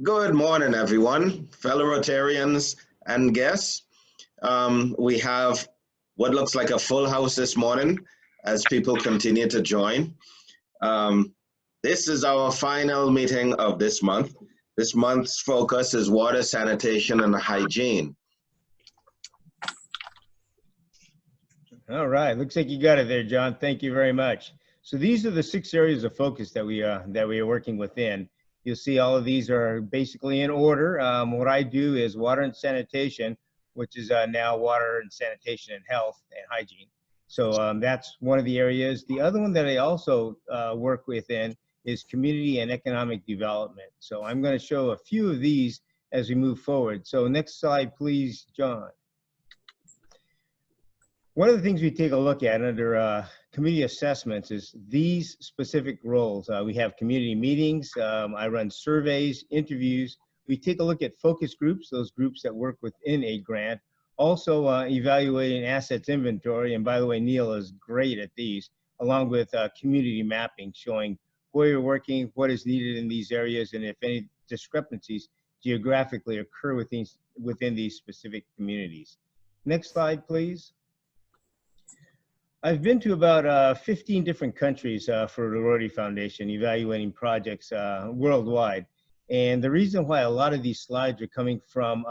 Good morning, everyone, fellow Rotarians and guests. We have what looks like a full house this morning as people continue to join. Um, this is our final meeting of this month. This month's focus is water, sanitation, and hygiene. All right, looks like you got it there, John. Thank you very much. So these are the 6 areas of focus that we are working within. You'll see all of these are basically in order. What I do is water and sanitation, which is now water and sanitation and health and hygiene. So that's one of the areas. The other one that I also work within is community and economic development. So I'm going to show a few of these as we move forward. So next slide, please, John. One of the things we take a look at under community assessments is these specific roles. We have community meetings, I run surveys, interviews. We take a look at focus groups, those groups that work within a grant. Also evaluating assets inventory, and by the way, Neil is great at these, along with community mapping, showing where you're working, what is needed in these areas, and if any discrepancies geographically occur within these specific communities. Next slide, please. I've been to about 15 different countries for the Rotary Foundation, evaluating projects worldwide. And the reason why a lot of these slides are coming from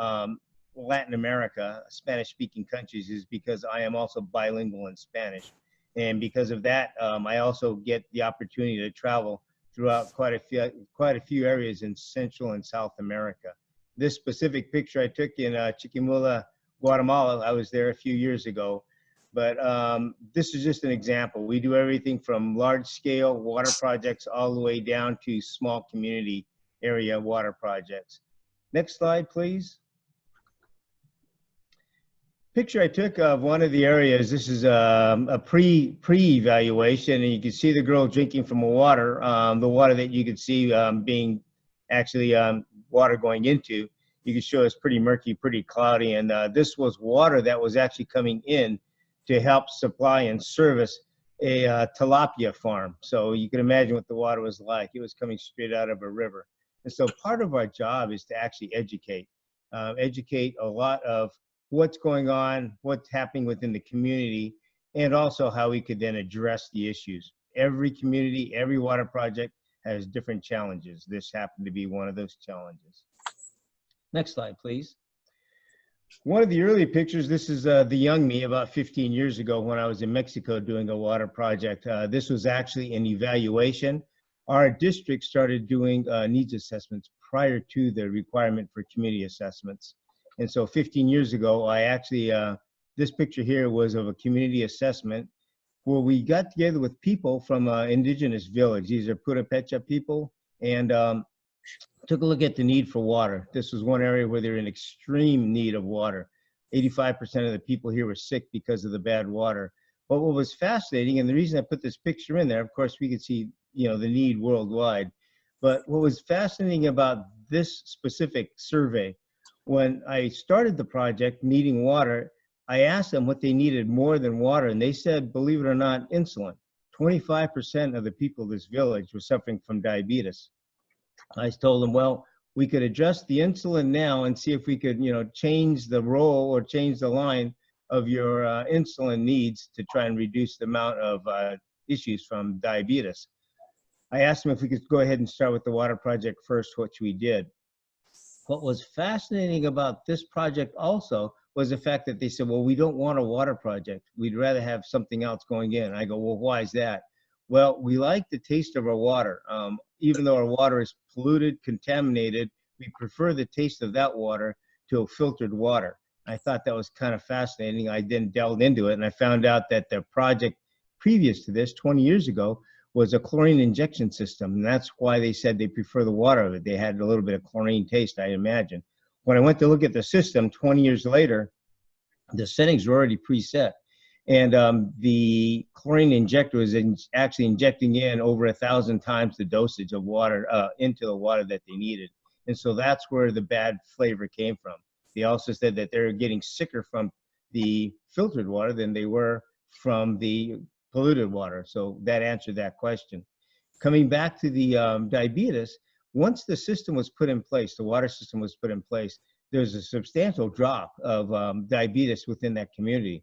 Latin America, Spanish-speaking countries, is because I am also bilingual in Spanish. And because of that, I also get the opportunity to travel throughout quite a few areas in Central and South America. This specific picture I took in Chiquimula, Guatemala. I was there a few years ago. But this is just an example. We do everything from large-scale water projects all the way down to small community area water projects. Next slide, please. Picture I took of one of the areas. This is a pre-evaluation, and you can see the girl drinking from the water that you could see being actually water going into. You can show it's pretty murky, pretty cloudy, and this was water that was actually coming in to help supply and service a tilapia farm. So you can imagine what the water was like. It was coming straight out of a river. And so part of our job is to actually educate a lot of what's going on, what's happening within the community, and also how we could then address the issues. Every community, every water project has different challenges. This happened to be one of those challenges. Next slide, please. One of the early pictures, this is the young me about 15 years ago when I was in Mexico doing a water project. This was actually an evaluation. Our district started doing needs assessments prior to the requirement for community assessments. And so 15 years ago, I actually, this picture here was of a community assessment where we got together with people from indigenous village. These are Purepecha people, and took a look at the need for water. This was one area where they're in extreme need of water. 85% of the people here were sick because of the bad water. But what was fascinating, and the reason I put this picture in there, of course, we could see, the need worldwide. But what was fascinating about this specific survey, when I started the project, Needing Water, I asked them what they needed more than water, and they said, believe it or not, insulin. 25% of the people of this village were suffering from diabetes. I told them, well, we could adjust the insulin now and see if we could, change the role or change the line of your insulin needs to try and reduce the amount of issues from diabetes. I asked them if we could go ahead and start with the water project first, which we did. What was fascinating about this project also was the fact that they said, well, we don't want a water project. We'd rather have something else going in. I go, well, why is that? Well, we like the taste of our water. Even though our water is polluted, contaminated, we prefer the taste of that water to filtered water. I thought that was kind of fascinating. I then delved into it, and I found out that the project previous to this, 20 years ago, was a chlorine injection system, and that's why they said they prefer the water of it. They had a little bit of chlorine taste, I imagine. When I went to look at the system 20 years later, the settings were already preset. And the chlorine injector was actually injecting in over 1,000 times the dosage of water into the water that they needed. And so that's where the bad flavor came from. They also said that they're getting sicker from the filtered water than they were from the polluted water. So that answered that question. Coming back to the diabetes, Once the system was put in place, the water system was put in place, there's a substantial drop of diabetes within that community.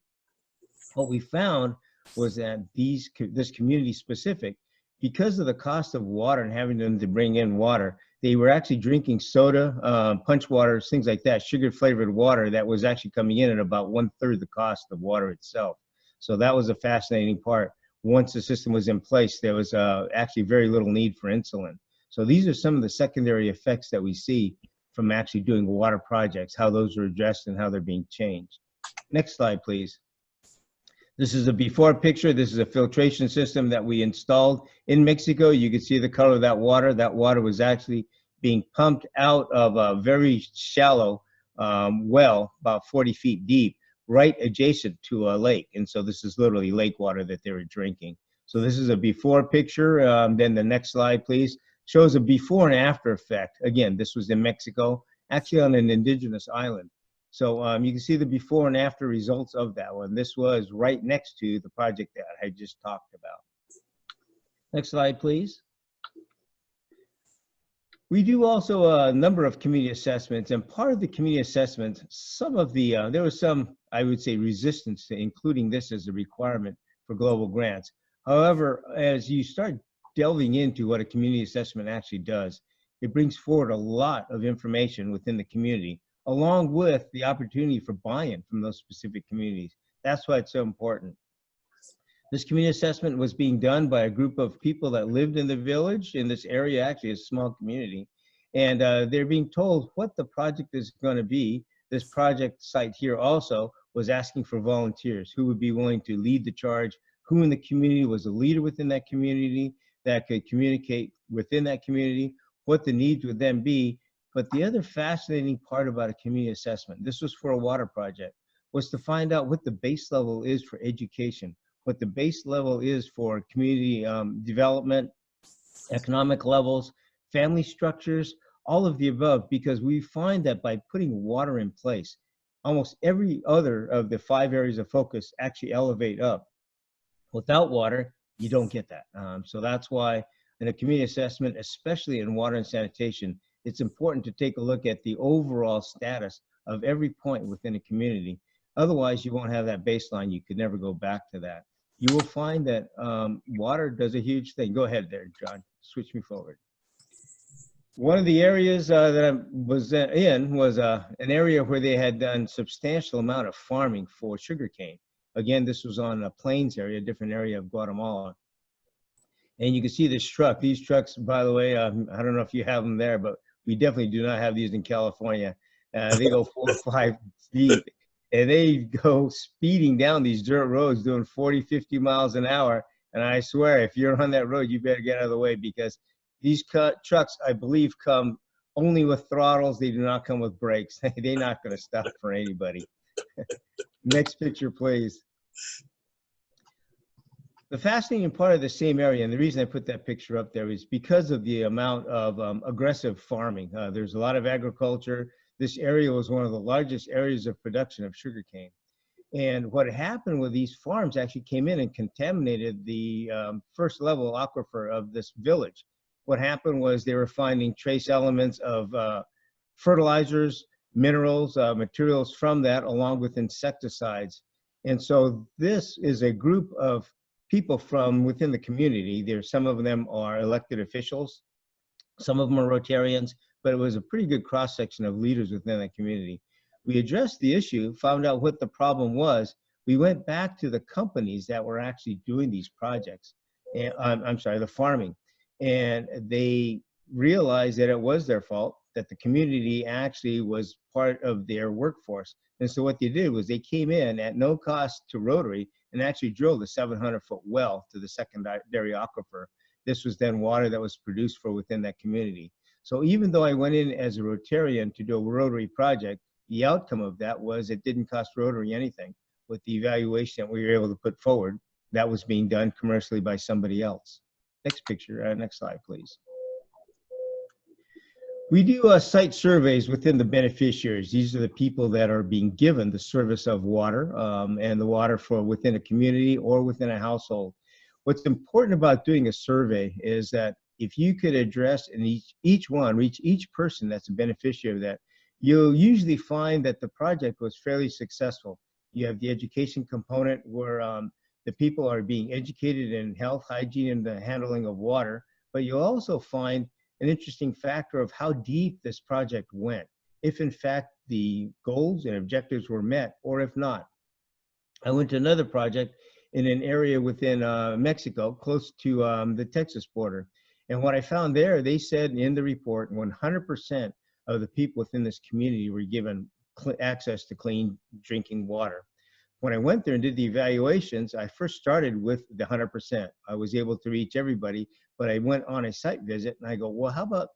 What we found was that this community specific, because of the cost of water and having them to bring in water, they were actually drinking soda, punch waters, things like that, sugar flavored water that was actually coming in at about 1/3 the cost of water itself. So that was a fascinating part. Once the system was in place, there was actually very little need for insulin. So these are some of the secondary effects that we see from actually doing water projects, how those are addressed and how they're being changed. Next slide, please. This is a before picture. This is a filtration system that we installed in Mexico. You can see the color of that water. That water was actually being pumped out of a very shallow well, about 40 feet deep, right adjacent to a lake. And so this is literally lake water that they were drinking. So this is a before picture. Then the next slide, please, shows a before and after effect. Again, this was in Mexico, actually on an indigenous island. So you can see the before and after results of that one. This was right next to the project that I just talked about. Next slide, please. We do also a number of community assessments, and part of the community assessments, some of the, there was some, I would say, resistance to including this as a requirement for global grants. However, as you start delving into what a community assessment actually does, it brings forward a lot of information within the community, along with the opportunity for buy-in from those specific communities. That's why it's so important. This community assessment was being done by a group of people that lived in the village, in this area, actually a small community, and they're being told what the project is going to be. This project site here also was asking for volunteers who would be willing to lead the charge, who in the community was a leader within that community that could communicate within that community, what the needs would then be. But the other fascinating part about a community assessment, this was for a water project, was to find out what the base level is for education, what the base level is for community development, economic levels, family structures, all of the above, because we find that by putting water in place, almost every other of the 5 areas of focus actually elevate up. Without water, you don't get that. So that's why in a community assessment, especially in water and sanitation, it's important to take a look at the overall status of every point within a community. Otherwise, you won't have that baseline. You could never go back to that. You will find that water does a huge thing. Go ahead there, John. Switch me forward. One of the areas that I was in was an area where they had done substantial amount of farming for sugarcane. Again, this was on a plains area, a different area of Guatemala. And you can see this truck. These trucks, by the way, I don't know if you have them there, but we definitely do not have these in California. They go 4 or 5 deep, and they go speeding down these dirt roads doing 40, 50 miles an hour. And I swear, if you're on that road, you better get out of the way, because these trucks, I believe, come only with throttles. They do not come with brakes. They're not going to stop for anybody. Next picture, please. The fascinating part of the same area, and the reason I put that picture up there, is because of the amount of aggressive farming. There's a lot of agriculture. This area was one of the largest areas of production of sugarcane. And what happened with these farms actually came in and contaminated the first level aquifer of this village. What happened was they were finding trace elements of fertilizers, minerals, materials from that, along with insecticides. And so this is a group of people from within the community. Some of them are elected officials, some of them are Rotarians, but it was a pretty good cross-section of leaders within that community. We addressed the issue, found out what the problem was. We went back to the companies that were actually doing these projects, and the farming, and they realized that it was their fault, that the community actually was part of their workforce. And so what they did was they came in at no cost to Rotary and actually drilled a 700-foot well to the secondary aquifer. This was then water that was produced for within that community. So even though I went in as a Rotarian to do a Rotary project, the outcome of that was it didn't cost Rotary anything. With the evaluation that we were able to put forward, that was being done commercially by somebody else. Next picture, next slide, please. We do site surveys within the beneficiaries. These are the people that are being given the service of water and the water for within a community or within a household. What's important about doing a survey is that if you could address and reach each person that's a beneficiary of that, you'll usually find that the project was fairly successful. You have the education component where the people are being educated in health, hygiene, and the handling of water, but you'll also find an interesting factor of how deep this project went, if in fact the goals and objectives were met, or if not. I went to another project in an area within Mexico, close to the Texas border. And what I found there, they said in the report, 100% of the people within this community were given access to clean drinking water. When I went there and did the evaluations, I first started with the 100%. I was able to reach everybody, but I went on a site visit and I go, well, how about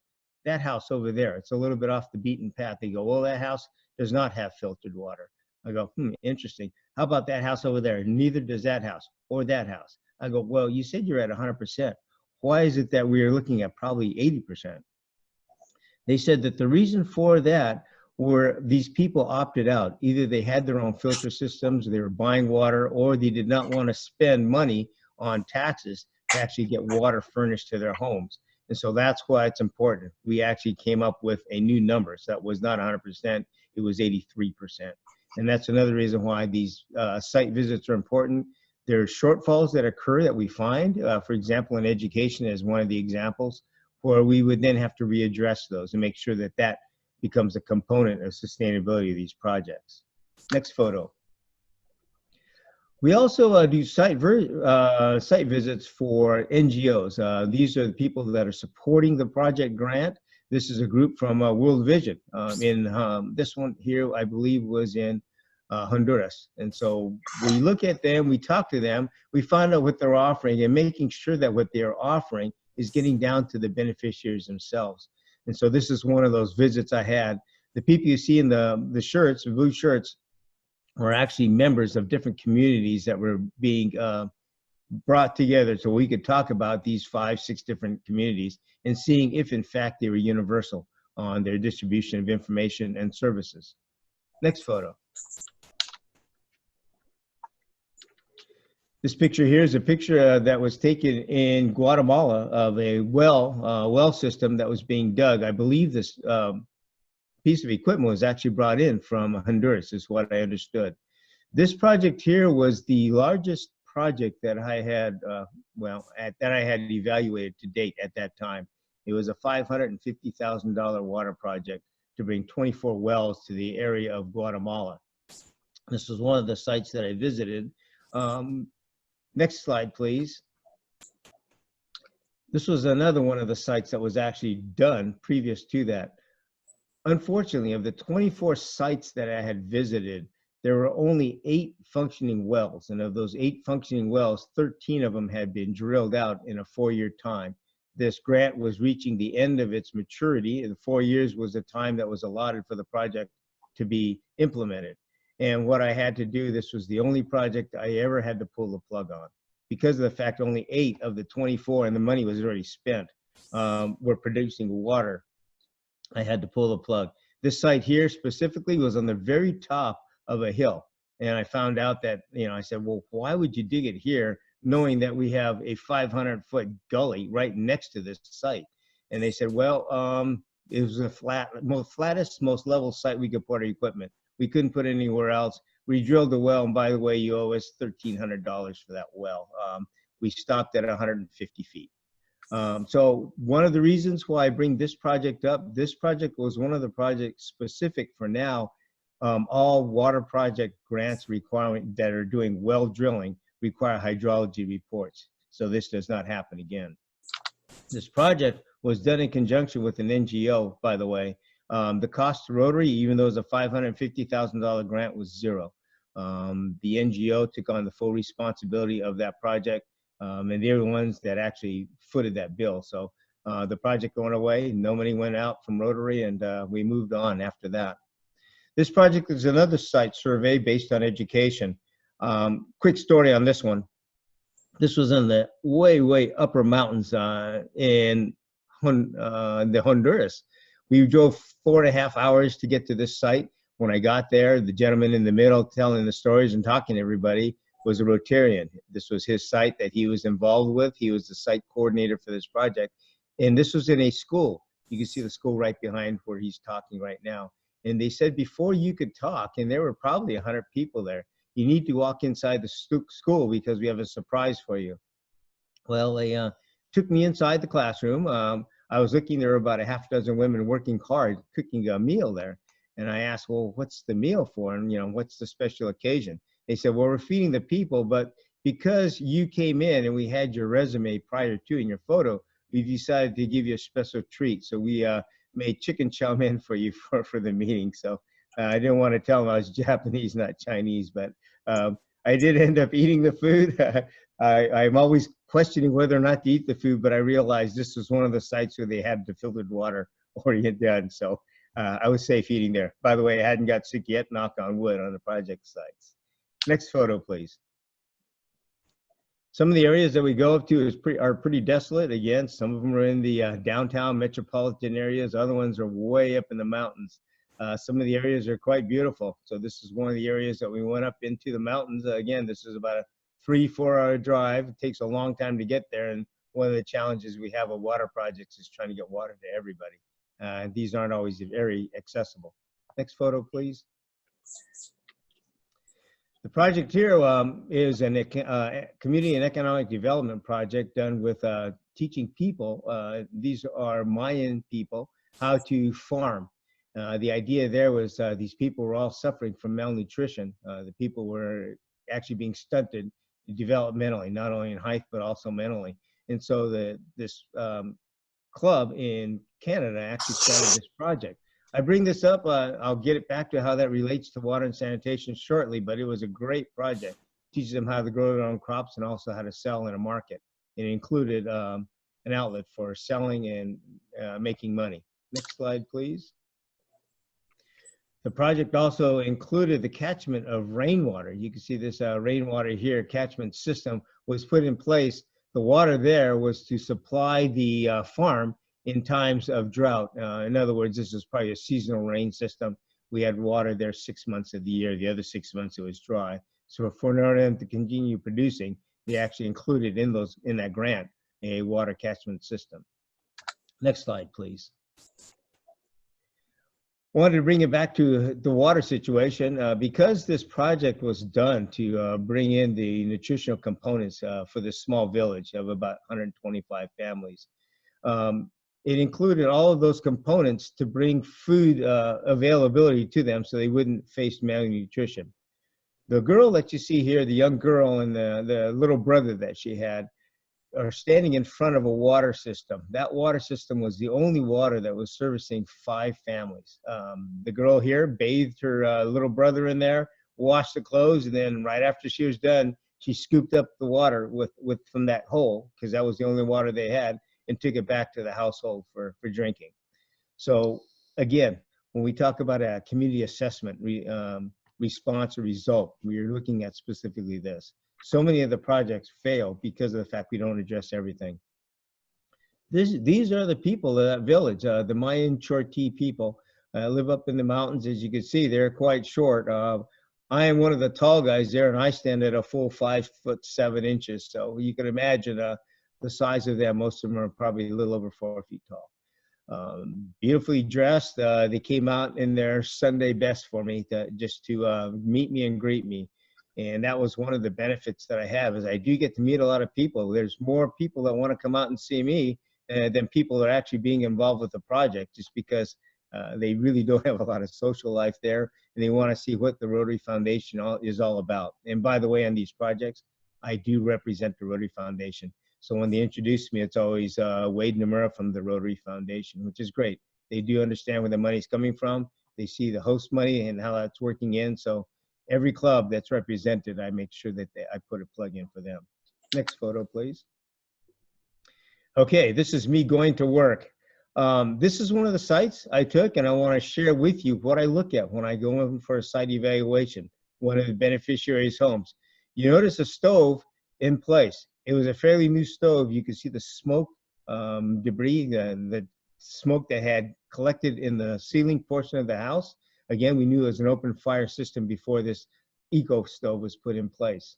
that house over there? It's a little bit off the beaten path. They go, well, that house does not have filtered water. I go, interesting. How about that house over there? Neither does that house or that house. I go, well, you said you're at 100%. Why is it that we are looking at probably 80%? They said that the reason for that were these people opted out. Either they had their own filter systems, they were buying water, or they did not want to spend money on taxes to actually get water furnished to their homes. And so that's why it's important. We actually came up with a new number. So that was not 100%, it was 83%. And that's another reason why these site visits are important. There are shortfalls that occur that we find, for example, in education is one of the examples, where we would then have to readdress those and make sure that that becomes a component of sustainability of these projects. Next photo. We also do site visits for NGOs. These are the people that are supporting the project grant. This is a group from World Vision. This one here, I believe, was in Honduras. And so we look at them, we talk to them, we find out what they're offering and making sure that what they're offering is getting down to the beneficiaries themselves. And so this is one of those visits I had. The people you see in the shirts, the blue shirts, were actually members of different communities that were being brought together so we could talk about these 5, 6 different communities and seeing if in fact they were universal on their distribution of information and services. Next photo. This picture here is a picture that was taken in Guatemala of a well system that was being dug. I believe this piece of equipment was actually brought in from Honduras, is what I understood. This project here was the largest project that I had, that I had evaluated to date at that time. It was a $550,000 water project to bring 24 wells to the area of Guatemala. This was one of the sites that I visited. Next slide, please. This was another one of the sites that was actually done previous to that. Unfortunately, of the 24 sites that I had visited, there were only 8 functioning wells. And of those 8 functioning wells, 13 of them had been drilled out in a 4-year time. This grant was reaching the end of its maturity, and 4 years was the time that was allotted for the project to be implemented. And what I had to do, this was the only project I ever had to pull the plug on. Because of the fact only 8 of the 24, and the money was already spent, were producing water, I had to pull the plug. This site here specifically was on the very top of a hill. And I found out that, I said, well, why would you dig it here, knowing that we have a 500-foot gully right next to this site? And they said, well, it was the flattest, most level site we could put our equipment. We couldn't put it anywhere else. We drilled the well, and by the way, you owe us $1,300 for that well. We stopped at 150 feet. So one of the reasons why I bring this project up, this project was one of the projects specific for now. All water project grants requiring that are doing well drilling require hydrology reports. So this does not happen again. This project was done in conjunction with an NGO, by the way. The cost to Rotary, even though it was a $550,000 grant, was zero. The NGO took on the full responsibility of that project, and they're the ones that actually footed that bill. So the project went away, no money went out from Rotary, and we moved on after that. This project is another site survey based on education. Quick story on this one. This was in the way upper mountains in the Honduras. We drove 4.5 hours to get to this site. When I got there, the gentleman in the middle telling the stories and talking to everybody was a Rotarian. This was his site that he was involved with. He was the site coordinator for this project. And this was in a school. You can see the school right behind where he's talking right now. And they said before you could talk, and there were probably 100 people there, you need to walk inside the school because we have a surprise for you. Well, they took me inside the classroom. I was looking, there were about a half dozen women working hard, cooking a meal there. And I asked, well, what's the meal for? And, what's the special occasion? They said, well, we're feeding the people, but because you came in and we had your resume prior to in your photo, we decided to give you a special treat. So we made chicken chow mein for you for the meeting. So I didn't want to tell them I was Japanese, not Chinese, but I did end up eating the food. I'm always questioning whether or not to eat the food, but I realized this was one of the sites where they had the filtered water already done. So I was safe eating there. By the way, I hadn't got sick yet, knock on wood, on the project sites. Next photo, please. Some of the areas that we go up to are pretty desolate. Again, some of them are in the downtown metropolitan areas. Other ones are way up in the mountains. Some of the areas are quite beautiful. So this is one of the areas that we went up into the mountains. Again, this is about a 3-4 hour drive. It takes a long time to get there. And one of the challenges we have with water projects is trying to get water to everybody. These aren't always very accessible. Next photo, please. The project here is a community and economic development project done with teaching people. These are Mayan people how to farm. The idea there was these people were all suffering from malnutrition. The people were actually being stunted developmentally, not only in height, but also mentally. And so this club in Canada actually started this project. I bring this up, I'll get it back to how that relates to water and sanitation shortly, but it was a great project. Teaches them how to grow their own crops and also how to sell in a market. It included an outlet for selling and making money. Next slide, please. The project also included the catchment of rainwater. You can see this rainwater here catchment system was put in place. The water there was to supply the farm in times of drought. In other words, this is probably a seasonal rain system. We had water there 6 months of the year. The other 6 months it was dry. So for them to continue producing, they actually included in that grant a water catchment system. Next slide, please. I wanted to bring it back to the water situation because this project was done to bring in the nutritional components for this small village of about 125 families. It included all of those components to bring food availability to them so they wouldn't face malnutrition. The girl that you see here, the young girl and the little brother that she had, are standing in front of a water system. That water system was the only water that was servicing 5 families. The girl here bathed her little brother in there, washed the clothes, and then right after she was done, she scooped up the water from that hole, because that was the only water they had, and took it back to the household for drinking. So again, when we talk about a community assessment response or result, we are looking at specifically this. So many of the projects fail because of the fact we don't address everything. These are the people of that village, the Mayan Chorti people. Live up in the mountains. As you can see, they're quite short. I am one of the tall guys there, and I stand at a full 5'7". So you can imagine the size of them. Most of them are probably a little over 4 feet tall. Beautifully dressed. They came out in their Sunday best for me just to meet me and greet me. And that was one of the benefits that I have, is I do get to meet a lot of people. There's more people that want to come out and see me than people that are actually being involved with the project, just because they really don't have a lot of social life there, and they want to see what the Rotary Foundation is all about. And by the way, on these projects, I do represent the Rotary Foundation. So when they introduce me, it's always Wade Nomura from the Rotary Foundation, which is great. They do understand where the money's coming from. They see the host money and how that's working in. So every club that's represented, I make sure that I put a plug in for them. Next photo, please. Okay, this is me going to work. This is one of the sites I took, and I want to share with you what I look at when I go in for a site evaluation, one of the beneficiaries' homes. You notice a stove in place. It was a fairly new stove. You can see the smoke debris, the smoke that had collected in the ceiling portion of the house. Again, we knew it was an open fire system before this eco stove was put in place.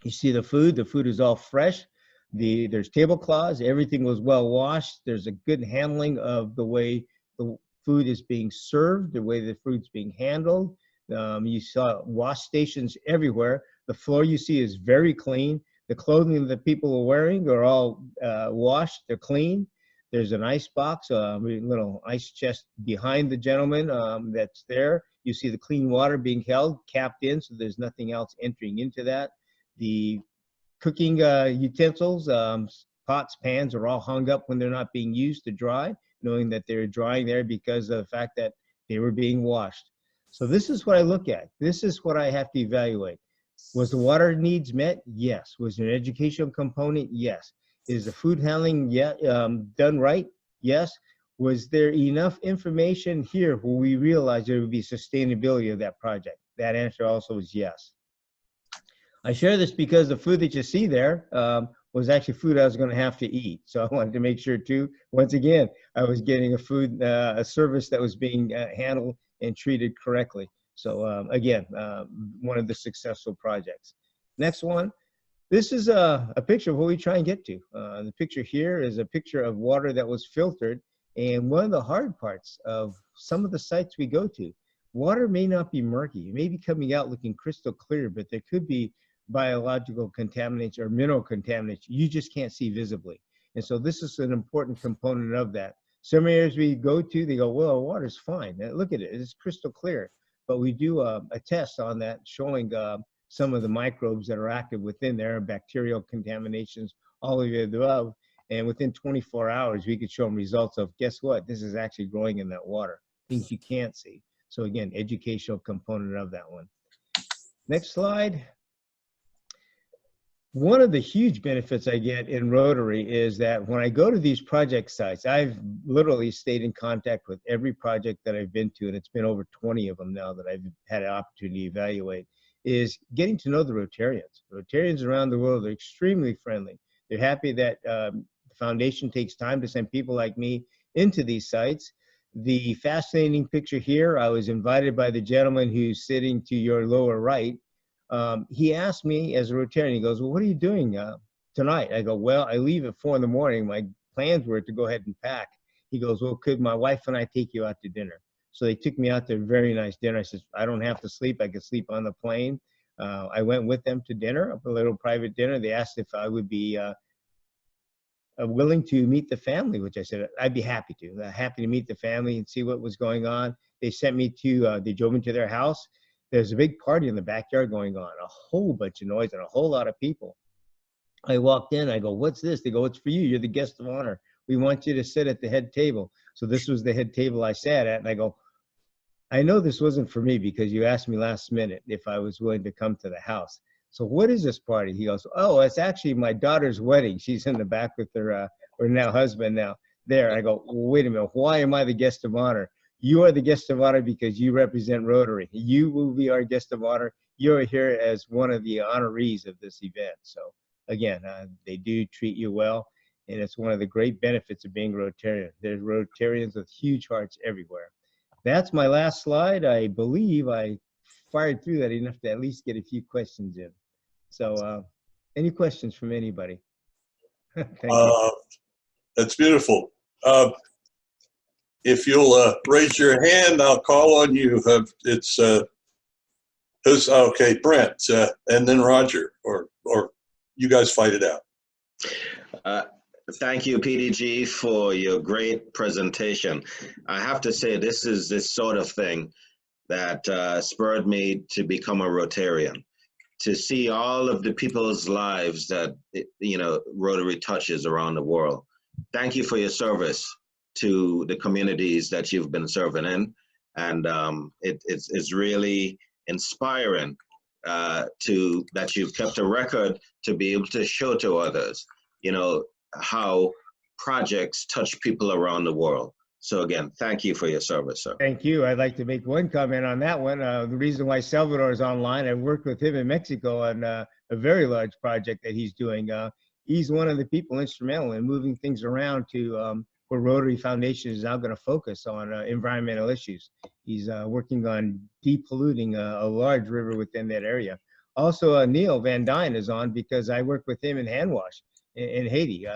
You see the food is all fresh. There's tablecloths, everything was well washed. There's a good handling of the way the food is being served, the way the food's being handled. You saw wash stations everywhere. The floor you see is very clean. The clothing that people are wearing are all washed, they're clean. There's an ice box, a little ice chest behind the gentleman that's there. You see the clean water being held, capped in, so there's nothing else entering into that. The cooking utensils, pots, pans are all hung up when they're not being used to dry, knowing that they're drying there because of the fact that they were being washed. So this is what I look at. This is what I have to evaluate. Was the water needs met? Yes. Was there an educational component? Yes. Is the food handling done right? Yes. Was there enough information here where we realized there would be sustainability of that project? That answer also is yes. I share this because the food that you see there was actually food I was going to have to eat. So I wanted to make sure too, once again, I was getting a service that was being handled and treated correctly. So again, one of the successful projects. Next one, this is a picture of what we try and get to. The picture here is a picture of water that was filtered. And one of the hard parts of some of the sites we go to, water may not be murky. It may be coming out looking crystal clear, but there could be biological contaminants or mineral contaminants you just can't see visibly. And so this is an important component of that. Some areas we go to, they go, well, water's fine. Now, look at it, it's crystal clear. But we do a test on that showing some of the microbes that are active within there, bacterial contaminations, all of the above. And within 24 hours, we could show them results of, guess what? This is actually growing in that water, things you can't see. So again, educational component of that one. Next slide. One of the huge benefits I get in Rotary is that when I go to these project sites, I've literally stayed in contact with every project that I've been to, and it's been over 20 of them now that I've had an opportunity to evaluate, is getting to know the Rotarians. Rotarians around the world are extremely friendly. They're happy that the foundation takes time to send people like me into these sites. The fascinating picture here, I was invited by the gentleman who's sitting to your lower right. He asked me as a Rotarian, he goes, well, what are you doing tonight? I go, well, I leave at 4 in the morning. My plans were to go ahead and pack. He goes, well, could my wife and I take you out to dinner? So they took me out to a very nice dinner. I said, I don't have to sleep. I could sleep on the plane. I went with them to dinner, a little private dinner. They asked if I would be willing to meet the family, which I said, I'd be happy to. Happy to meet the family and see what was going on. They sent me to, they drove me to their house. There's a big party in the backyard going on, a whole bunch of noise and a whole lot of people. I walked in, I go, what's this? They go, it's for you. You're the guest of honor. We want you to sit at the head table. So this was the head table I sat at. And I go, I know this wasn't for me because you asked me last minute if I was willing to come to the house. So what is this party? He goes, oh, it's actually my daughter's wedding. She's in the back with her now husband now there. I go, wait a minute. Why am I the guest of honor? You are the guest of honor because you represent Rotary. You will be our guest of honor. You're here as one of the honorees of this event. So again, they do treat you well. And it's one of the great benefits of being Rotarian. There's Rotarians with huge hearts everywhere. That's my last slide. I believe I fired through that enough to at least get a few questions in. So any questions from anybody? Thank you. That's beautiful. If you'll raise your hand, I'll call on you. It's who's okay, Brent, and then Roger, or you guys fight it out. Thank you, PDG, for your great presentation. I have to say, this is this sort of thing that spurred me to become a Rotarian, to see all of the people's lives that Rotary touches around the world. Thank you for your service to the communities that you've been serving in, and it's really inspiring that you've kept a record to be able to show to others, how projects touch people around the world. So again, thank you for your service, sir. Thank you. I'd like to make one comment on that one. The reason why Salvador is online, I worked with him in Mexico on a very large project that he's doing. He's one of the people instrumental in moving things around to where Rotary Foundation is now going to focus on environmental issues. He's working on depolluting a large river within that area. Also, Neil Van Dyne is on because I work with him in hand wash. in Haiti.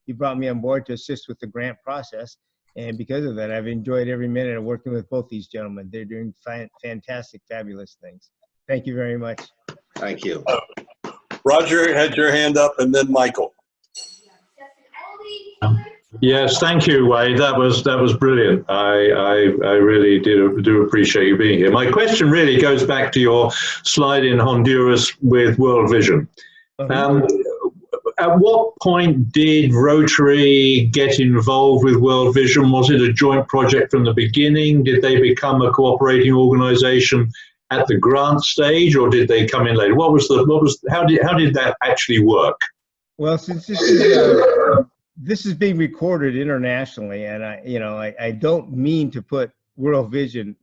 He brought me on board to assist with the grant process. And because of that, I've enjoyed every minute of working with both these gentlemen. They're doing fantastic, fabulous things. Thank you very much. Thank you. Roger had your hand up, and then Michael. Yes, thank you, Wade. That was brilliant. I really do appreciate you being here. My question really goes back to your slide in Honduras with World Vision. At what point did Rotary get involved with World Vision? Was it a joint project from the beginning? Did they become a cooperating organization at the grant stage, or did they come in later? How did that actually work? Well, since this is being recorded internationally, and I don't mean to put World Vision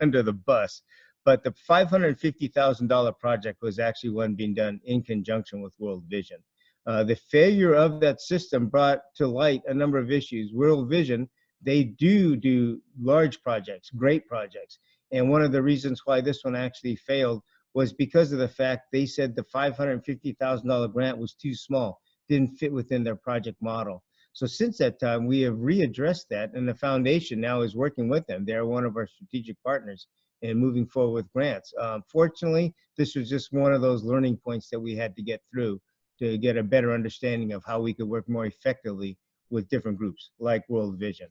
under the bus, but the $550,000 project was actually one being done in conjunction with World Vision. The failure of that system brought to light a number of issues. World Vision, they do large projects, great projects. And one of the reasons why this one actually failed was because of the fact they said the $550,000 grant was too small, didn't fit within their project model. So since that time, we have readdressed that, and the foundation now is working with them. They're one of our strategic partners and moving forward with grants. Fortunately, this was just one of those learning points that we had to get through to get a better understanding of how we could work more effectively with different groups like World Vision.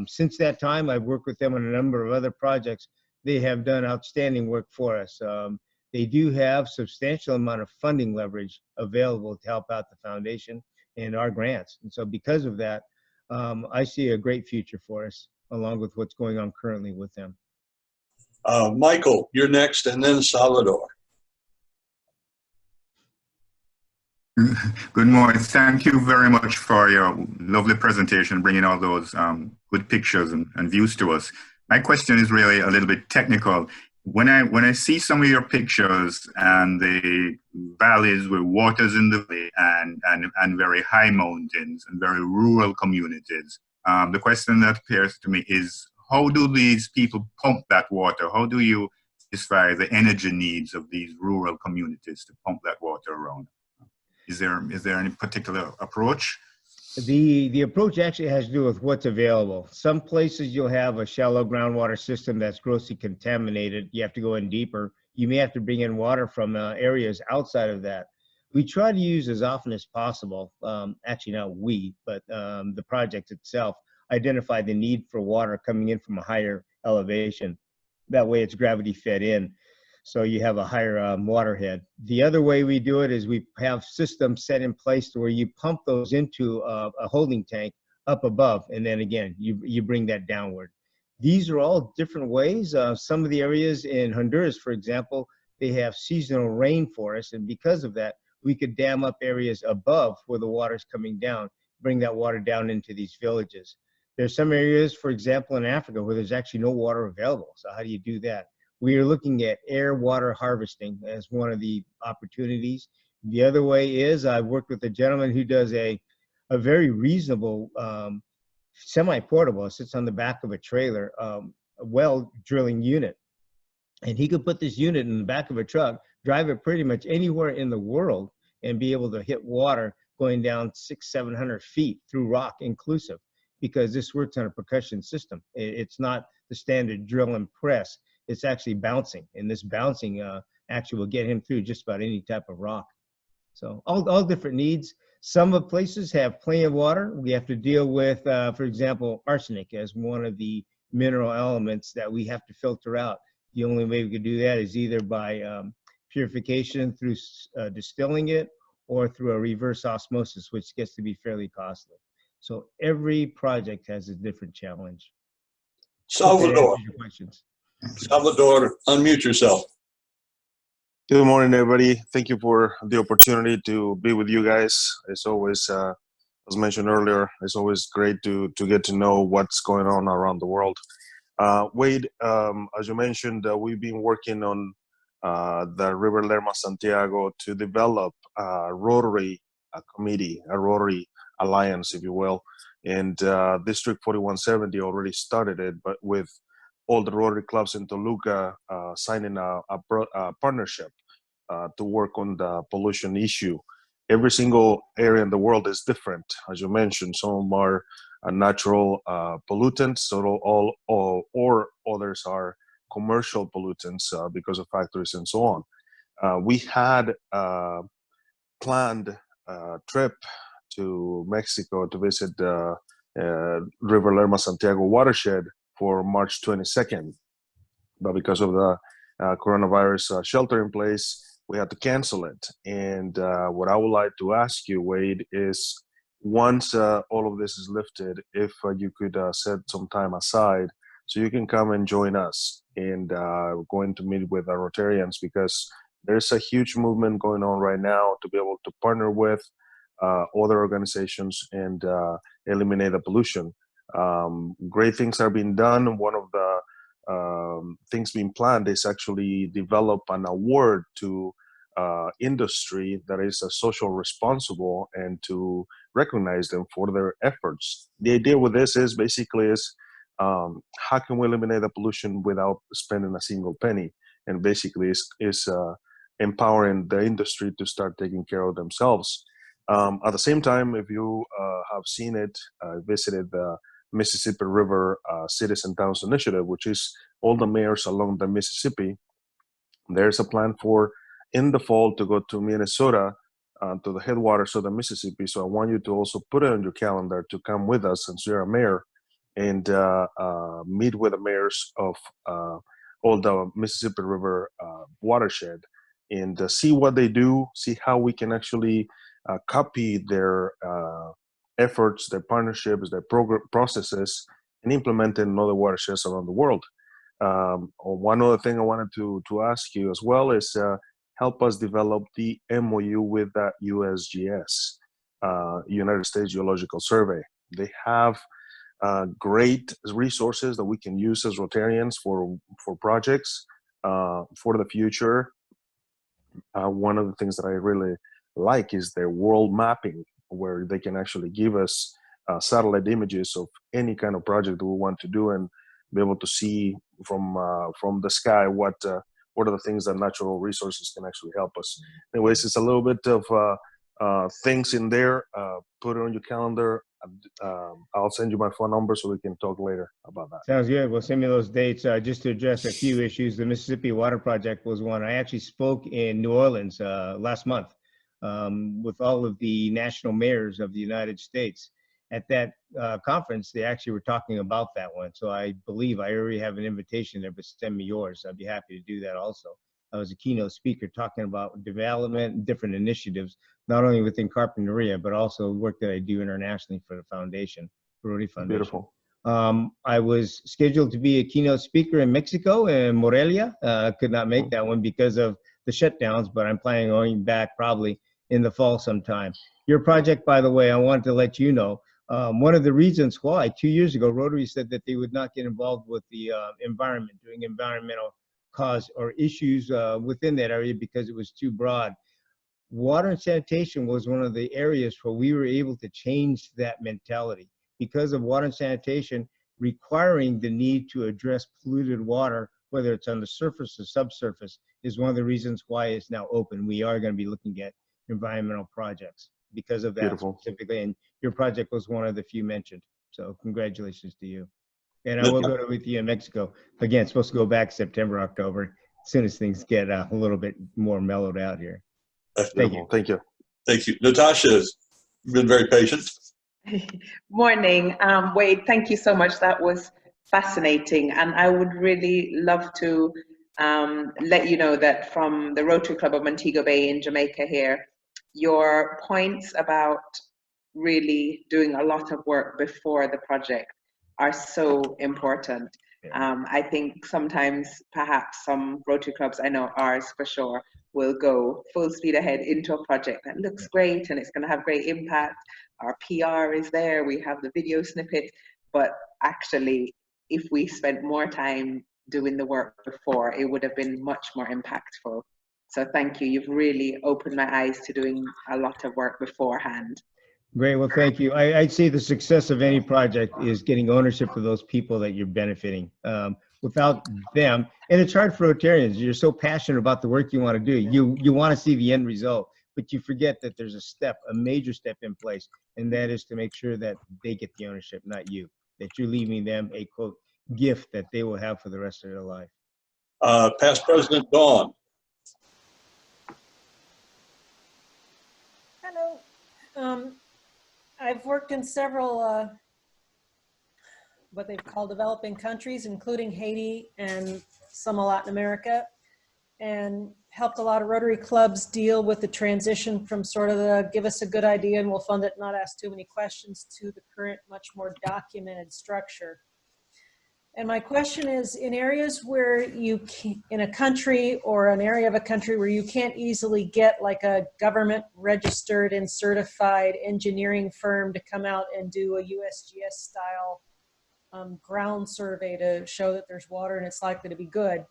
Since that time, I've worked with them on a number of other projects. They have done outstanding work for us. They do have substantial amount of funding leverage available to help out the foundation and our grants. And so because of that, I see a great future for us along with what's going on currently with them. Michael, you're next, and then Salvador. Good morning. Thank you very much for your lovely presentation, bringing all those good pictures and views to us. My question is really a little bit technical. When I see some of your pictures and the valleys with waters in the valley and very high mountains and very rural communities, the question that appears to me is, how do these people pump that water? How do you satisfy the energy needs of these rural communities to pump that water around? Is there any particular approach? The approach actually has to do with what's available. Some places you'll have a shallow groundwater system that's grossly contaminated. You have to go in deeper. You may have to bring in water from areas outside of that. We try to use as often as possible, actually not we, but the project itself, identify the need for water coming in from a higher elevation. That way it's gravity fed in. So you have a higher water head. The other way we do it is we have systems set in place to where you pump those into a holding tank up above, and then again, you bring that downward. These are all different ways. Some of the areas in Honduras, for example, they have seasonal rainforests, and because of that, we could dam up areas above where the water's coming down, bring that water down into these villages. There's some areas, for example, in Africa where there's actually no water available. So how do you do that? We are looking at air water harvesting as one of the opportunities. The other way is I've worked with a gentleman who does a very reasonable semi-portable, it sits on the back of a trailer, a well drilling unit. And he could put this unit in the back of a truck, drive it pretty much anywhere in the world and be able to hit water going down 600-700 feet through rock inclusive, because this works on a percussion system. It's not the standard drill and press. It's actually bouncing, and this bouncing actually will get him through just about any type of rock. So all different needs. Some of places have plenty of water. We have to deal with, for example, arsenic as one of the mineral elements that we have to filter out. The only way we could do that is either by purification through distilling it or through a reverse osmosis, which gets to be fairly costly. So every project has a different challenge. Salvador. Salvador, unmute yourself. Good morning, everybody. Thank you for the opportunity to be with you guys. It's always, as mentioned earlier, it's always great to get to know what's going on around the world. Wade, as you mentioned, we've been working on the River Lerma Santiago to develop a Rotary committee, a Rotary alliance, if you will. And District 4170 already started it, but with all the Rotary clubs in Toluca signing a partnership to work on the pollution issue. every single area in the world is different. As you mentioned, some of them are natural pollutants, so or others are commercial pollutants because of factories and so on. We had planned a trip to Mexico to visit the River Lerma Santiago watershed for March 22nd. But because of the coronavirus shelter in place, we had to cancel it. And what I would like to ask you, Wade, is once all of this is lifted, if you could set some time aside so you can come and join us. And we're going to meet with our Rotarians, because there's a huge movement going on right now to be able to partner with other organizations and eliminate the pollution. Great things are being done. One of the things being planned is actually develop an award to industry that is social responsible, and to recognize them for their efforts. The idea with this is basically how can we eliminate the pollution without spending a single penny, and basically is empowering the industry to start taking care of themselves. At the same time, if you have seen it, visited the Mississippi River Cities and Towns Initiative, which is all the mayors along the Mississippi, there's a plan for in the fall to go to Minnesota, to the headwaters of the Mississippi. So I want you to also put it on your calendar to come with us, since you're a mayor, and meet with the mayors of all the Mississippi River watershed, and see what they do, see how we can actually copy their efforts, their partnerships, their processes, and implement it in other watersheds around the world. One other thing I wanted to ask you as well is help us develop the MOU with the USGS, United States Geological Survey. They have great resources that we can use as Rotarians for projects for the future. One of the things that I really like is their world mapping, where they can actually give us satellite images of any kind of project that we want to do, and be able to see from the sky what are the things that natural resources can actually help us. Anyways, it's a little bit of things in there. Put it on your calendar. I'll send you my phone number so we can talk later about that. Sounds good. Well, send me those dates. Just to address a few issues, the Mississippi Water Project was one. I actually spoke in New Orleans last month with all of the national mayors of the United States. At that conference, they actually were talking about that one. So I believe I already have an invitation there, but send me yours. I'd be happy to do that also. I was a keynote speaker talking about development and different initiatives, not only within Carpinteria, but also work that I do internationally for the foundation, Rotary Foundation. Beautiful. I was scheduled to be a keynote speaker in Mexico, in Morelia. Could not make that one because of the shutdowns, but I'm planning on going back probably in the fall sometime. Your project, by the way, I wanted to let you know, one of the reasons why 2 years ago, Rotary said that they would not get involved with the environment, doing environmental cause or issues within that area because it was too broad. Water and sanitation was one of the areas where we were able to change that mentality because of water and sanitation requiring the need to address polluted water, whether it's on the surface or subsurface, is one of the reasons why it's now open. We are going to be looking at environmental projects because of that. Beautiful. Specifically, and your project was one of the few mentioned. So congratulations to you. And I will go with you in Mexico. Again, it's supposed to go back September, October, as soon as things get a little bit more mellowed out here. Thank you. Thank you. Thank you. Natasha has been very patient. Morning, Wade. Thank you so much. That was fascinating. And I would really love to let you know that from the Rotary Club of Montego Bay in Jamaica here, your points about really doing a lot of work before the project are so important. I think sometimes perhaps some Rotary clubs, I know ours for sure, will go full speed ahead into a project that looks great and it's going to have great impact. Our PR is there, we have the video snippets, but actually if we spent more time doing the work before, it would have been much more impactful. So thank you. You've really opened my eyes to doing a lot of work beforehand. Great. Well, thank you. I'd say the success of any project is getting ownership of those people that you're benefiting. Without them, and it's hard for Rotarians. You're so passionate about the work you want to do. You want to see the end result. but you forget that there's a major step in place, and that is to make sure that they get the ownership, not you, that you're leaving them a quote gift that they will have for the rest of their life. Past President Dawn. Hello. I've worked in several what they've called developing countries, including Haiti and some of Latin America, and helped a lot of Rotary clubs deal with the transition from sort of the give us a good idea and we'll fund it, not ask too many questions, to the current much more documented structure. And my question is, in areas where you can, in a country or an area of a country where you can't easily get like a government registered and certified engineering firm to come out and do a USGS style ground survey to show that there's water and it's likely to be good,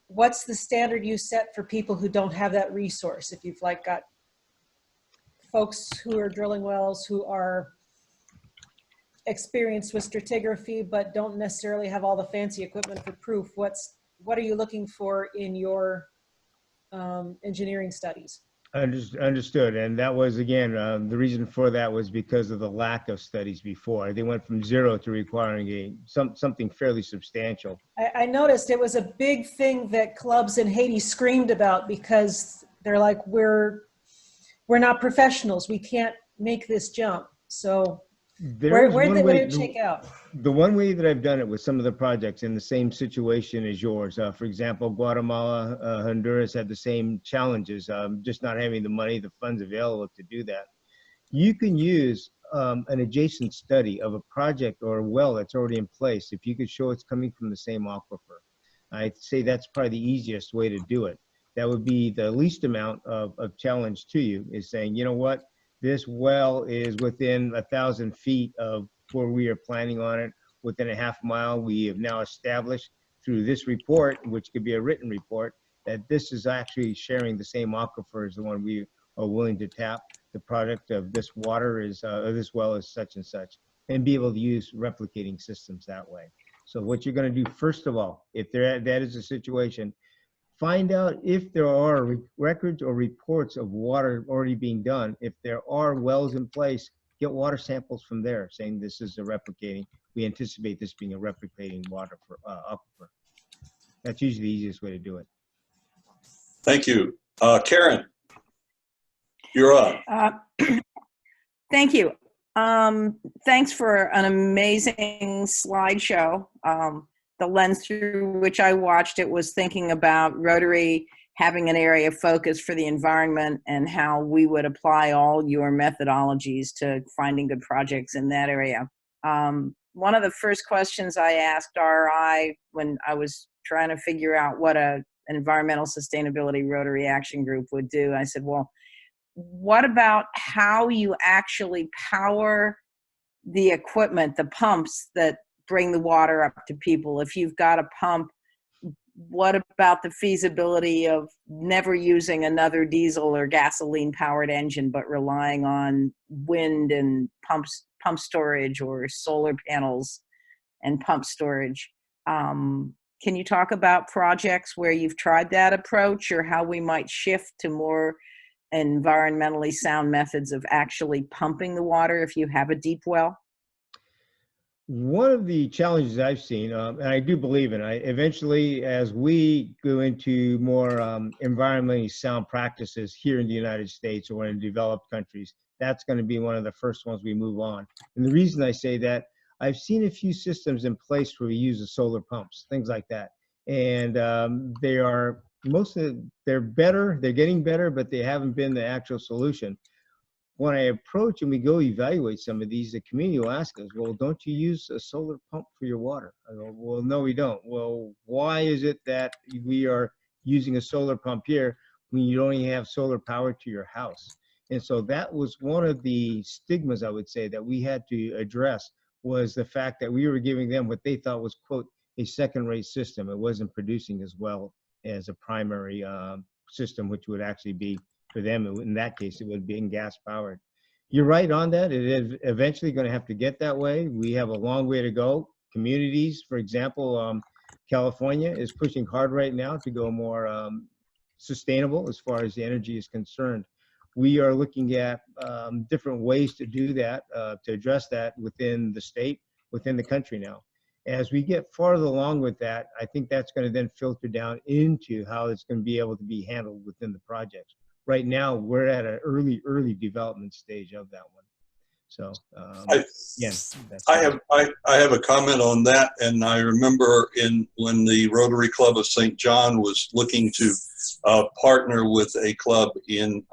what's the standard you set for people who don't have that resource? If you've like got folks who are drilling wells who are experienced with stratigraphy but don't necessarily have all the fancy equipment for proof, what are you looking for in your engineering studies? Understood. And that was, again, the reason for that was because of the lack of studies before. They went from 0 to requiring something fairly substantial. I noticed it was a big thing that clubs in Haiti screamed about, because they're like, we're not professionals. We can't make this jump. So where did it shake out? The one way that I've done it with some of the projects in the same situation as yours, for example, Guatemala, Honduras had the same challenges, just not having the money, the funds available to do that. You can use an adjacent study of a project or a well that's already in place if you could show it's coming from the same aquifer. I'd say that's probably the easiest way to do it. That would be the least amount of challenge to you, is saying, you know what, this well is within 1,000 feet of where we are planning on it, within a half mile. We have now established through this report, which could be a written report, that this is actually sharing the same aquifer as the one we are willing to tap. The product of this water is, this well is such and such, and be able to use replicating systems that way. So what you're going to do, first of all, if that is a situation, find out if there are records or reports of water already being done. If there are wells in place, get water samples from there saying this is a replicating. We anticipate this being a replicating water for aquifer. That's usually the easiest way to do it. Thank you. Karen, you're up. Thank you. Thanks for an amazing slideshow. The lens through which I watched it was thinking about Rotary having an area of focus for the environment and how we would apply all your methodologies to finding good projects in that area. One of the first questions I asked RI when I was trying to figure out what an environmental sustainability Rotary Action Group would do, I said, well, what about how you actually power the equipment, the pumps that bring the water up to people? If you've got a pump, what about the feasibility of never using another diesel or gasoline powered engine, but relying on wind and pump storage or solar panels and pump storage? Can you talk about projects where you've tried that approach, or how we might shift to more environmentally sound methods of actually pumping the water if you have a deep well? One of the challenges I've seen, and I do believe in, eventually as we go into more environmentally sound practices here in the United States or in developed countries, that's going to be one of the first ones we move on. And the reason I say that, I've seen a few systems in place where we use the solar pumps, things like that. And they are, they're better, they're getting better, but they haven't been the actual solution. When I approach and we go evaluate some of these, the community will ask us, well, don't you use a solar pump for your water? I go, well, no, we don't. Well, why is it that we are using a solar pump here when you don't even have solar power to your house? And so that was one of the stigmas, I would say, that we had to address, was the fact that we were giving them what they thought was, quote, a second-rate system. It wasn't producing as well as a primary system, which would actually be, for them, in that case, it would be gas powered. You're right on that. It is eventually going to have to get that way. We have a long way to go. Communities, for example, California is pushing hard right now to go more sustainable as far as the energy is concerned. We are looking at different ways to do that, to address that within the state, within the country now. As we get farther along with that, I think that's going to then filter down into how it's going to be able to be handled within the projects. Right now, we're at an early development stage of that one. So, I have a comment on that, and I remember when the Rotary Club of St. John was looking to partner with a club in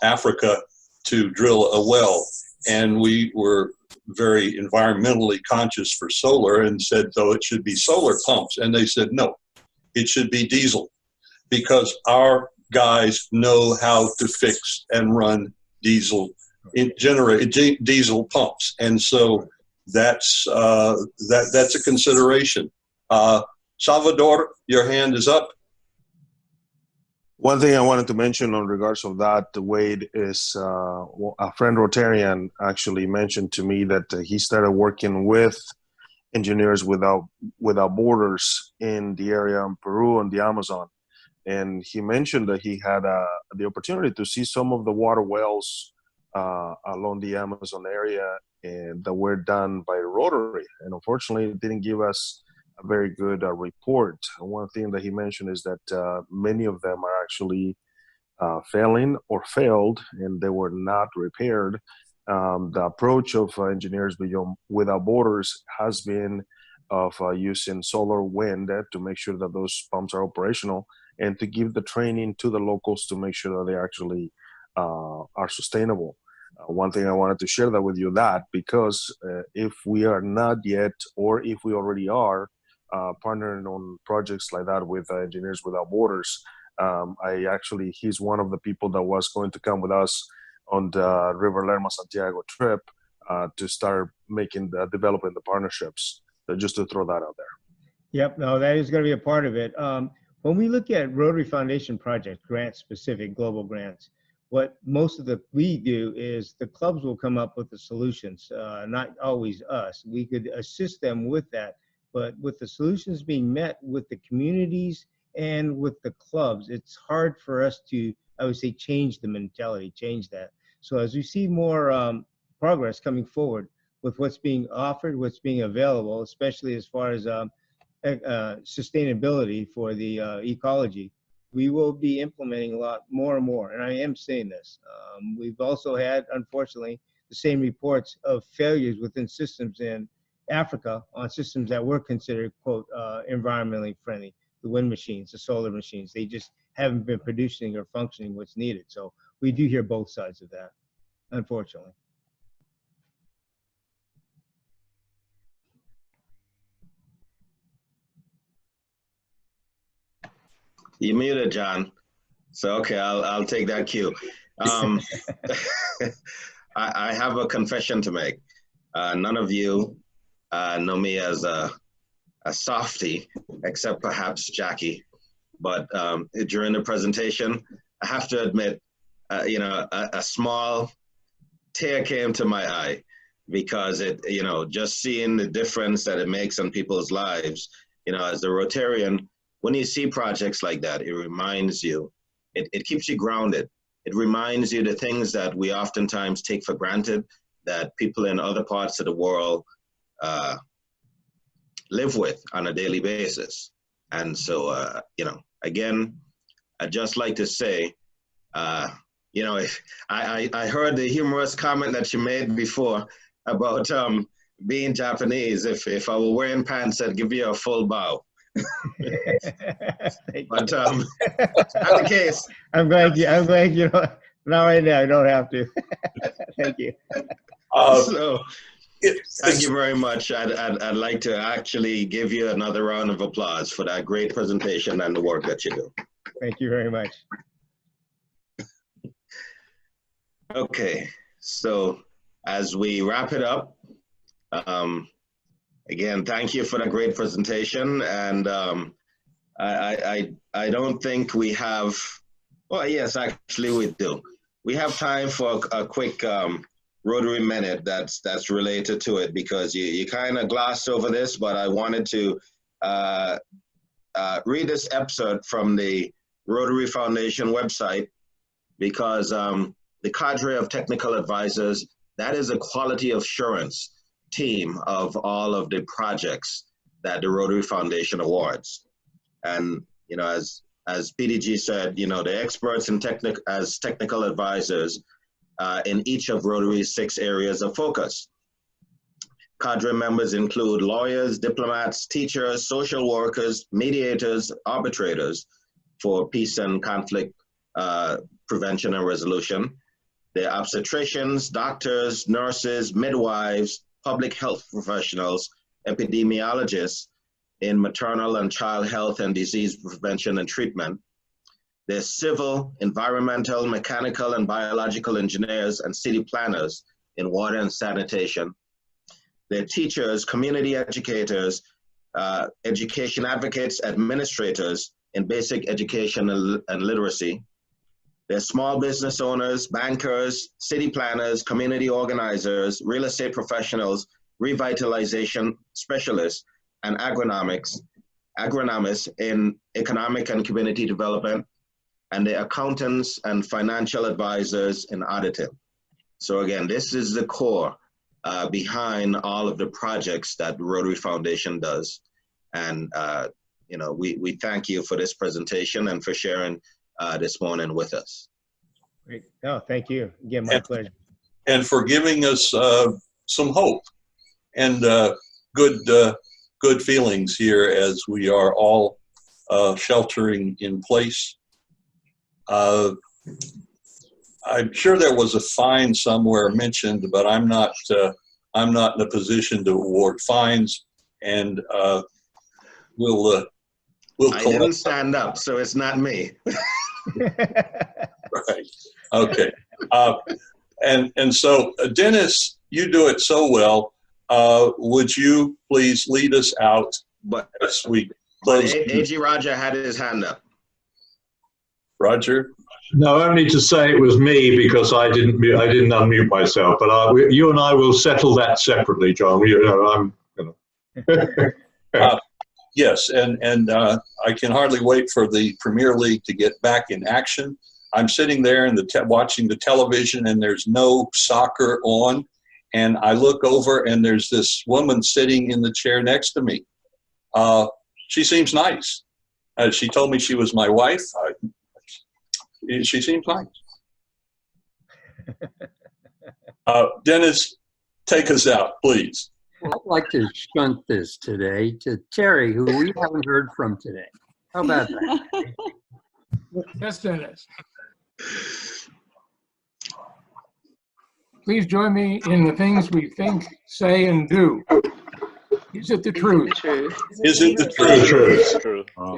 Africa to drill a well, and we were very environmentally conscious for solar and said, though, it should be solar pumps, and they said no, it should be diesel, because our guys know how to fix and run diesel diesel pumps, and so that's a consideration. Salvador, your hand is up. One thing I wanted to mention on regards of that, Wade, is a friend Rotarian actually mentioned to me that he started working with Engineers Without Borders in the area in Peru and the Amazon. And he mentioned that he had the opportunity to see some of the water wells along the Amazon area and that were done by Rotary. And unfortunately, it didn't give us a very good report. One thing that he mentioned is that many of them are actually failing or failed, and they were not repaired. The approach of Engineers Without Borders has been of using solar wind to make sure that those pumps are operational, and to give the training to the locals to make sure that they actually are sustainable. One thing I wanted to share that with you, because if we are not yet, or if we already are, partnering on projects like that with Engineers Without Borders, he's one of the people that was going to come with us on the River Lerma Santiago trip to start developing the partnerships. So just to throw that out there. Yep, no, that is going to be a part of it. When we look at Rotary Foundation projects, grant-specific global grants, what we do is the clubs will come up with the solutions, not always us. We could assist them with that, but with the solutions being met with the communities and with the clubs, it's hard for us to, I would say, change the mentality, change that. So as we see more progress coming forward with what's being offered, what's being available, especially as far as sustainability for the ecology, we will be implementing a lot more and more. And I am saying this. We've also had, unfortunately, the same reports of failures within systems in Africa on systems that were considered, quote, environmentally friendly. The wind machines, the solar machines, they just haven't been producing or functioning what's needed. So we do hear both sides of that, unfortunately. You muted, John. So, okay, I'll take that cue. I have a confession to make. None of you know me as a softie, except perhaps Jackie. But during the presentation, I have to admit, a small tear came to my eye, because just seeing the difference that it makes on people's lives, as a Rotarian, when you see projects like that, it reminds you, it keeps you grounded. It reminds you the things that we oftentimes take for granted, that people in other parts of the world live with on a daily basis. And so, again, I'd just like to say, if I heard the humorous comment that you made before about being Japanese. If I were wearing pants, I'd give you a full bow. But not the case. I'm glad you know. Not right now. I don't have to. Thank you. Thank you very much. I'd like to actually give you another round of applause for that great presentation and the work that you do. Thank you very much. Okay, so as we wrap it up, again, thank you for the great presentation. And I don't think we have, well, yes, actually we do. We have time for a quick Rotary Minute that's related to it, because you kind of glossed over this, but I wanted to read this excerpt from the Rotary Foundation website because the cadre of technical advisors, that is a quality assurance team of all of the projects that the Rotary Foundation awards. And, you know, as PDG said, you know, the experts in as technical advisors in each of Rotary's 6 areas of focus. Cadre members include lawyers, diplomats, teachers, social workers, mediators, arbitrators for peace and conflict prevention and resolution. They're obstetricians, doctors, nurses, midwives, public health professionals, epidemiologists in maternal and child health and disease prevention and treatment. There's civil, environmental, mechanical, and biological engineers and city planners in water and sanitation. They're teachers, community educators, education advocates, administrators in basic education and literacy. They're small business owners, bankers, city planners, community organizers, real estate professionals, revitalization specialists, and agronomists in economic and community development, and the accountants and financial advisors in auditing. So again, this is the core behind all of the projects that the Rotary Foundation does. And you know, we thank you for this presentation and for sharing this morning with us. Great. Oh, thank you. Again, my pleasure. And for giving us some hope and good feelings here as we are all sheltering in place. I'm sure there was a fine somewhere mentioned, but I'm not in a position to award fines, and we'll I didn't stand up, so it's not me. Right. Okay. And so, Dennis, you do it so well. Would you please lead us out as we close? AG Roger had his hand up. Roger? No, only to say it was me because I didn't unmute myself. But you and I will settle that separately, John. Yes, and I can hardly wait for the Premier League to get back in action. I'm sitting there in watching the television, and there's no soccer on. And I look over, and there's this woman sitting in the chair next to me. She seems nice. She told me she was my wife. She seems nice. Dennis, take us out, please. Well, I'd like to shunt this today to Terry, who we haven't heard from today. How about that? Yes, Dennis. Please join me in the things we think, say, and do. Is it the truth? Is it the truth?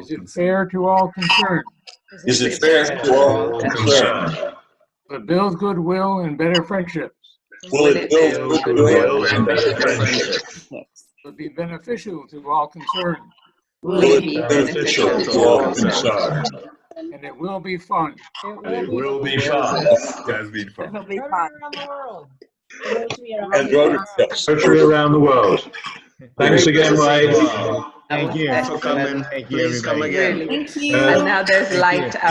Is it fair to all concerned? Is it fair to all concerned? Will it build goodwill and better friendships? Will it build goodwill and better friendships? Will it be beneficial to all concerned? Will it be beneficial to all concerned? And it will be fun. It will be fun. It has been fun. It'll be fun. Around the world. And Rotary around the world. Thanks again, Wade. Thank you for coming. Thank you, Please come everybody. again. Thank you. And now there's light